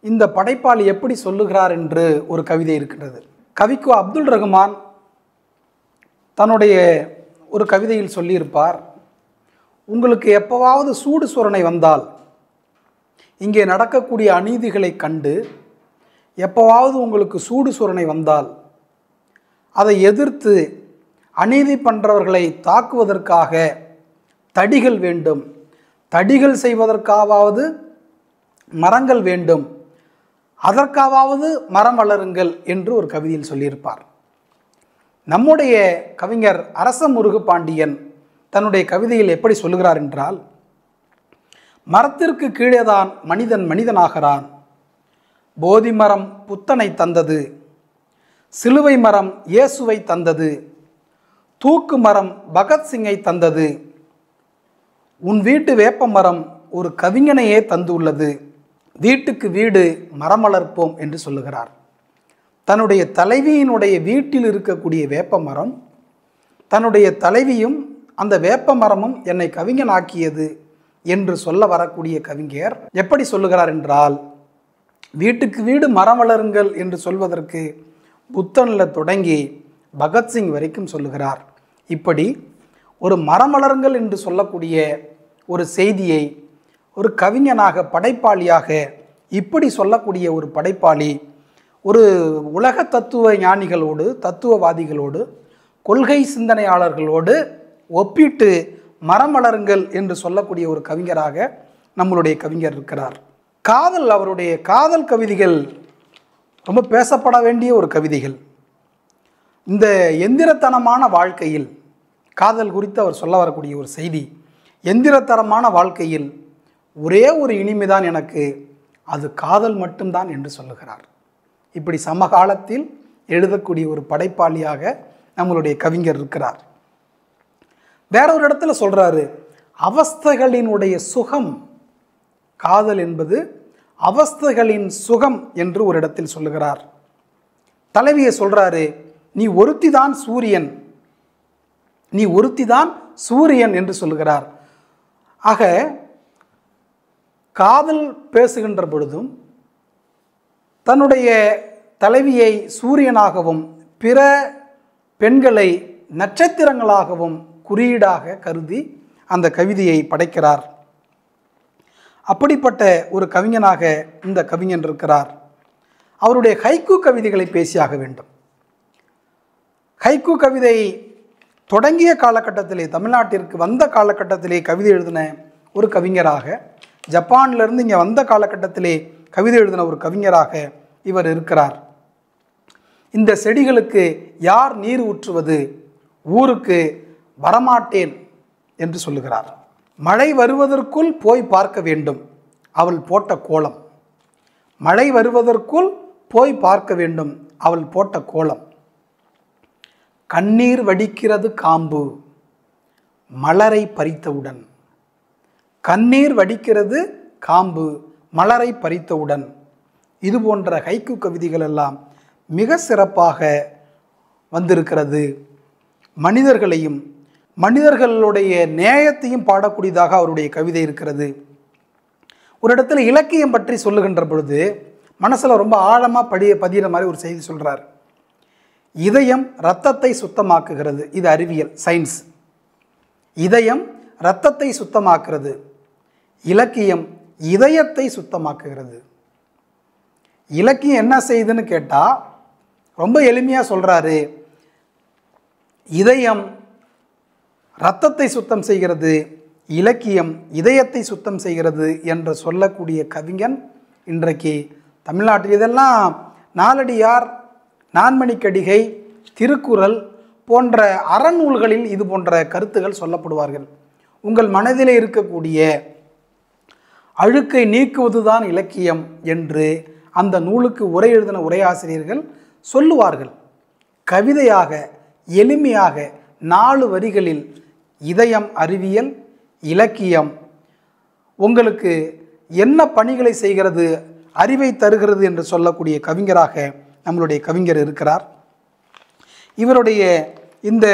இந்த படைப்பாளி எப்படி சொல்லுகிறார் என்று ஒரு கவிதை இருக்கின்றது. கவிக்கோ அப்துல் ரஹ்மான் தன்னுடைய ஒரு கவிதையில் சொல்லியிருப்பார், உங்களுக்கு எப்போவாவது சூடு சுரணை வந்தால், இங்கே நடக்கக்கூடிய அநீதிகளை கண்டு எப்போவாவது உங்களுக்கு சூடு சுரணை வந்தால், அதை எதிர்த்து அநீதி பண்ணுறவர்களை தாக்குவதற்காக தடிகள் வேண்டும். தடிகள் செய்வதற்காவது மரங்கள் வேண்டும். அதற்காவது மரம் வளருங்கள் என்று ஒரு கவிதையில் சொல்லியிருப்பார். நம்முடைய கவிஞர் அரச முருகு பாண்டியன் தன்னுடைய கவிதையில் எப்படி சொல்லுகிறார் என்றால், மரத்திற்கு கீழேதான் மனிதன் மனிதனாகிறான். போதி மரம் புத்தனை தந்தது, சிலுவை மரம் இயேசுவை தந்தது, தூக்கு மரம் பகத்சிங்கை தந்தது, உன் வீட்டு வேப்ப மரம் ஒரு கவிஞனையே தந்துள்ளது. வீட்டுக்கு வீடு மரம் வளர்ப்போம் என்று சொல்லுகிறார். தன்னுடைய தலைவியினுடைய வீட்டில் இருக்கக்கூடிய வேப்ப மரம், தன்னுடைய தலைவியும் அந்த வேப்ப மரமும் என்னை கவிஞனாக்கியது என்று சொல்ல வரக்கூடிய கவிஞர் எப்படி சொல்லுகிறார் என்றால், வீட்டுக்கு வீடு மரம் வளருங்கள் என்று சொல்வதற்கு புத்தனில் தொடங்கி பகத்சிங் வரைக்கும் சொல்லுகிறார். இப்படி ஒரு மரம் வளருங்கள் என்று சொல்லக்கூடிய ஒரு செய்தியை ஒரு கவிஞனாக, படைப்பாளியாக இப்படி சொல்லக்கூடிய ஒரு படைப்பாளி ஒரு உலக தத்துவ ஞானிகளோடு, தத்துவவாதிகளோடு, கொள்கை சிந்தனையாளர்களோடு ஒப்பிட்டு மரம் வளருங்கள் என்று சொல்லக்கூடிய ஒரு கவிஞராக நம்மளுடைய கவிஞர் இருக்கிறார். காதல், அவருடைய காதல் கவிதைகள் ரொம்ப பேசப்பட வேண்டிய ஒரு கவிதைகள். இந்த எந்திரத்தனமான வாழ்க்கையில் காதல் குறித்து அவர் சொல்ல வரக்கூடிய ஒரு செய்தி, எந்திரத்தனமான வாழ்க்கையில் ஒரே ஒரு இனிமைதான் எனக்கு, அது காதல் மட்டும்தான் என்று சொல்லுகிறார். இப்படி சமகாலத்தில் எழுதக்கூடிய ஒரு படைப்பாளியாக நம்மளுடைய கவிஞர் இருக்கிறார். வேற ஒரு இடத்துல சொல்றாரு, அவஸ்தைகளினுடைய சுகம், காதல் என்பது அவஸ்தைகளின் சுகம் என்று ஒரு இடத்தில் சொல்லுகிறார். தலைவியை சொல்றாரு, நீ ஒருத்திதான் சூரியன், நீ ஒருத்திதான் சூரியன் என்று சொல்லுகிறார். ஆக காதல் பேசுகின்ற பொழுதும் தன்னுடைய தலைவியை சூரியனாகவும் பிற பெண்களை நட்சத்திரங்களாகவும் குறியீடாக கருதி அந்த கவிதையை படைக்கிறார். அப்படிப்பட்ட ஒரு கவிஞனாக இந்த கவிஞன் இருக்கிறார். அவருடைய ஹைக்கூ கவிதைகளை பேசியாக வேண்டும். ஹைக்கூ கவிதை தொடங்கிய காலகட்டத்திலே, தமிழ்நாட்டிற்கு வந்த காலகட்டத்திலே கவிதை எழுதின ஒரு கவிஞராக, ஜப்பானிலிருந்து இங்கே வந்த காலகட்டத்திலே கவிதை எழுதின ஒரு கவிஞராக இவர் இருக்கிறார். இந்த செடிகளுக்கு யார் நீர் ஊற்றுவது, ஊருக்கு வரமாட்டேன் என்று சொல்லுகிறார். மழை வருவதற்குள் போய் பார்க்க வேண்டும் அவள் போட்ட கோலம், மழை வருவதற்குள் போய் பார்க்க வேண்டும் அவள் போட்ட கோலம். கண்ணீர் வடிக்கிறது காம்பு மலரை பறித்தவுடன். கண்ணீர் வடிக்கிறது காம்பு மலரை பறித்தவுடன். இது போன்ற ஹைக்கூ கவிதைகள் எல்லாம் மிக சிறப்பாக வந்திருக்கிறது. மனிதர்களையும் மனிதர்களுடைய நேயத்தையும் பாடக்கூடியதாக அவருடைய கவிதை இருக்கிறது. ஒரு இடத்துல இலக்கியம் பற்றி சொல்லுகின்ற பொழுது மனசில் ரொம்ப ஆழமாக பதிகிற மாதிரி ஒரு செய்தி சொல்கிறார். இதயம் இரத்தத்தை சுத்தமாக்குகிறது. இது அறிவியல், சயின்ஸ். இதயம் இரத்தத்தை சுத்தமாக்குறது, இலக்கியம் இதயத்தை சுத்தமாக்குகிறது. இலக்கியம் என்ன செய்யுதுன்னு கேட்டால் ரொம்ப எளிமையாக சொல்கிறாரு. இதயம் இரத்தத்தை சுத்தம் செய்கிறது, இலக்கியம் இதயத்தை சுத்தம் செய்கிறது என்று சொல்லக்கூடிய கவிஞன் இன்றைக்கு தமிழ்நாட்டில். இதெல்லாம் நாலடியார், நான்மணிக்கடிகை, திருக்குறள் போன்ற அறநூல்களில் இது போன்ற கருத்துகள் சொல்லப்படுவார்கள். உங்கள் மனதிலே இருக்கக்கூடிய அழுக்கை நீக்குவதுதான் இலக்கியம் என்று அந்த நூலுக்கு உரை எழுதின உரையாசிரியர்கள் சொல்லுவார்கள். கவிதையாக எளிமையாக 4 வரிகளில் இதயம் அறிவியல், இலக்கியம் உங்களுக்கு என்ன பணிகளை செய்கிறது, அறிவை தருகிறது என்று சொல்லக்கூடிய கவிஞராக நம்மளுடைய கவிஞர் இருக்கிறார். இவருடைய இந்த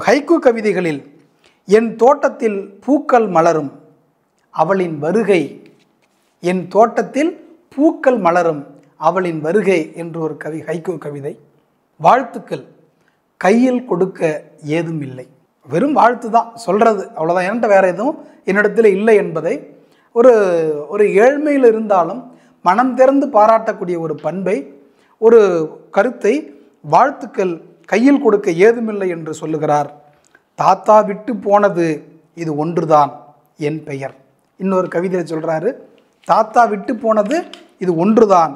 ஹைக்கூ கவிதைகளில் என் தோட்டத்தில் பூக்கள் மலரும் அவளின் வருகை, என் தோட்டத்தில் பூக்கள் மலரும் அவளின் வருகை என்று ஒரு ஹைக்கூ கவிதை. வாழ்த்துக்கள் கையில் கொடுக்க ஏதும் இல்லை. வெறும் வாழ்த்து தான் சொல்கிறது, அவ்வளோதான். என்கிட்ட வேறு எதுவும் என்னிடத்தில் இல்லை என்பதை ஒரு ஏழ்மையில் இருந்தாலும் மனம் திறந்து பாராட்டக்கூடிய ஒரு பண்பை, ஒரு கருத்தை, வாழ்த்துக்கள் கையில் கொடுக்க ஏதுமில்லை என்று சொல்லுகிறார். தாத்தா விட்டு போனது இது ஒன்றுதான் என் பெயர். இன்னொரு கவிதையில் சொல்கிறாரு, தாத்தா விட்டு போனது இது ஒன்றுதான்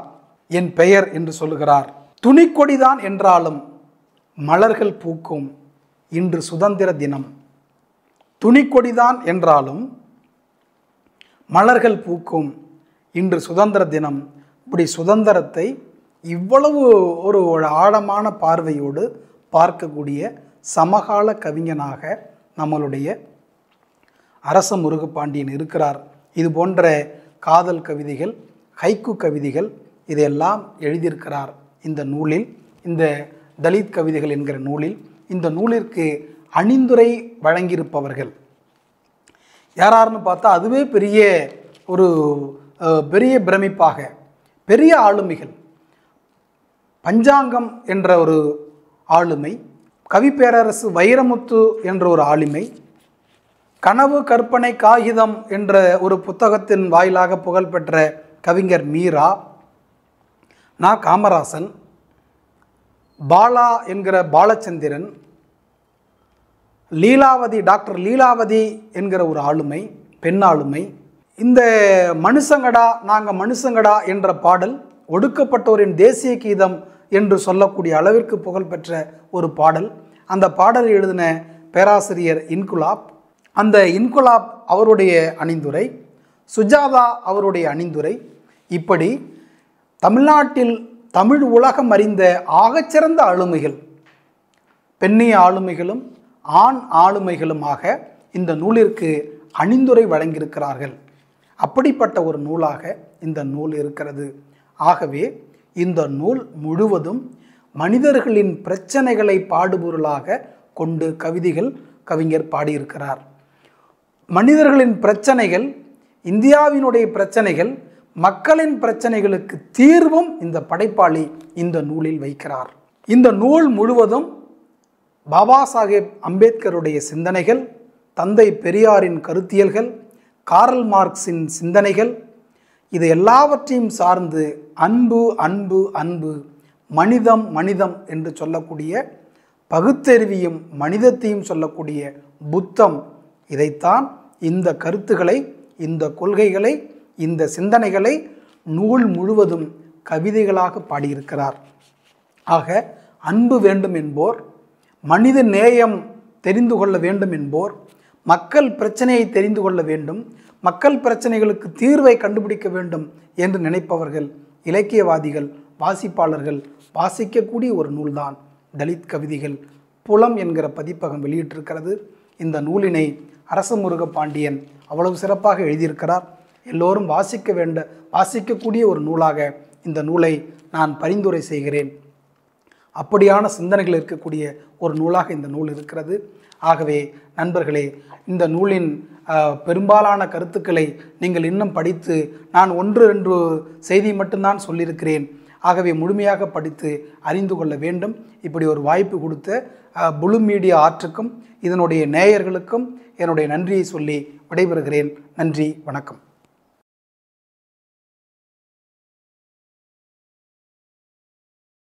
என் பெயர் என்று சொல்லுகிறார். துணிக்கொடிதான் என்றாலும் மலர்கள் பூக்கும் இன்று சுதந்திர தினம். துணிக்கொடிதான் என்றாலும் மலர்கள் பூக்கும் இன்று சுதந்திர தினம். இப்படி சுதந்திரத்தை இவ்வளவு ஒரு ஆழமான பார்வையோடு பார்க்கக்கூடிய சமகால கவிஞனாக நம்மளுடைய அரச முருகப்பாண்டியன் இருக்கிறார். இது போன்ற காதல் கவிதைகள், ஹைக்கூ கவிதைகள் இதையெல்லாம் எழுதியிருக்கிறார் இந்த நூலில், இந்த தலித் கவிதைகள் என்கிற நூலில். இந்த நூலிற்கு அணிந்துரை வழங்கியிருப்பவர்கள் யாராருன்னு பார்த்தா அதுவே பெரிய பிரமிப்பாக, பெரிய ஆளுமைகள். பஞ்சாங்கம் என்ற ஒரு ஆளுமை, கவிப்பேரரசு வைரமுத்து என்ற ஒரு ஆளுமை, கனவு கற்பனை காகிதம் என்ற ஒரு புத்தகத்தின் வாயிலாக புகழ்பெற்ற கவிஞர் மீரா, நா. காமராசன், பாலா என்கிற பாலச்சந்திரன், லீலாவதி, டாக்டர் லீலாவதி என்கிற ஒரு ஆளுமை, பெண் ஆளுமை. இந்த மனுஷங்கடா நாங்கள் மனுஷங்கடா என்ற பாடல் ஒடுக்கப்பட்டோரின் தேசிய கீதம் என்று சொல்லக்கூடிய அளவிற்கு புகழ்பெற்ற ஒரு பாடல். அந்த பாடலை எழுதின பேராசிரியர் இன்குலாப். அந்த இன்குலாப் அவருடைய அணிந்துரை, சுஜாதா அவருடைய அணிந்துரை. இப்படி தமிழ்நாட்டில் தமிழ் உலகம் அறிந்த ஆகச்சிறந்த ஆளுமைகள், பெண்ணிய ஆளுமைகளும் ஆண் ஆளுமைகளுமாக இந்த நூலிற்கு அணிந்துரை வழங்கியிருக்கிறார்கள். அப்படிப்பட்ட ஒரு நூலாக இந்த நூல் இருக்கிறது. ஆகவே இந்த நூல் முழுவதும் மனிதர்களின் பிரச்சனைகளை பாடுபொருளாக கொண்டு கவிஞர் பாடியிருக்கிறார். மனிதர்களின் பிரச்சனைகள், இந்தியாவினுடைய பிரச்சனைகள், மக்களின் பிரச்சனைகளுக்கு தீர்வும் இந்த படைப்பாளி இந்த நூலில் வைக்கிறார். இந்த நூல் முழுவதும் பாபா சாஹேப் அம்பேத்கருடைய சிந்தனைகள், தந்தை பெரியாரின் கருத்தியல்கள், காரல் மார்க்சின் சிந்தனைகள், இது எல்லாவற்றையும் சார்ந்து அன்பு அன்பு அன்பு, மனிதம் மனிதம் என்று சொல்லக்கூடிய பகுத்தறிவியும் மனிதத்தையும் சொல்லக்கூடிய புத்தம், இதைத்தான் இந்த கருத்துக்களை, இந்த கொள்கைகளை, இந்த சிந்தனைகளை நூல் முழுவதும் கவிதைகளாக பாடியிருக்கிறார். ஆக அன்பு வேண்டும் என்போர், மனித நேயம் தெரிந்து கொள்ள வேண்டும் என்போர், மக்கள் பிரச்சனையை தெரிந்து கொள்ள வேண்டும், மக்கள் பிரச்சனைகளுக்கு தீர்வை கண்டுபிடிக்க வேண்டும் என்று நினைப்பவர்கள், இலக்கியவாதிகள் வாசிப்பாளர்கள் வாசிக்கக்கூடிய ஒரு நூல்தான் தலித் கவிதைகள். புலம் என்கிற பதிப்பகம் வெளியிட்டிருக்கிறது. இந்த நூலினை அரசமுருக பாண்டியன் அவ்வளவு சிறப்பாக எழுதியிருக்கிறார். எல்லோரும் வாசிக்கக்கூடிய ஒரு நூலாக இந்த நூலை நான் பரிந்துரை செய்கிறேன். அப்படியான சிந்தனைகள் இருக்கக்கூடிய ஒரு நூலாக இந்த நூல் இருக்கிறது. ஆகவே நண்பர்களே, இந்த நூலின் பெரும்பாலான கருத்துக்களை நீங்கள் இன்னும் படித்து, நான் 1-2 செய்தி மட்டும்தான் சொல்லியிருக்கிறேன். ஆகவே முழுமையாக படித்து அறிந்து கொள்ள வேண்டும். இப்படி ஒரு வாய்ப்பு கொடுத்த புளு மீடியா ஆர்ட்டுக்கும் இதனுடைய நேயர்களுக்கும் என்னுடைய நன்றியை சொல்லி விடைபெறுகிறேன். நன்றி, வணக்கம்.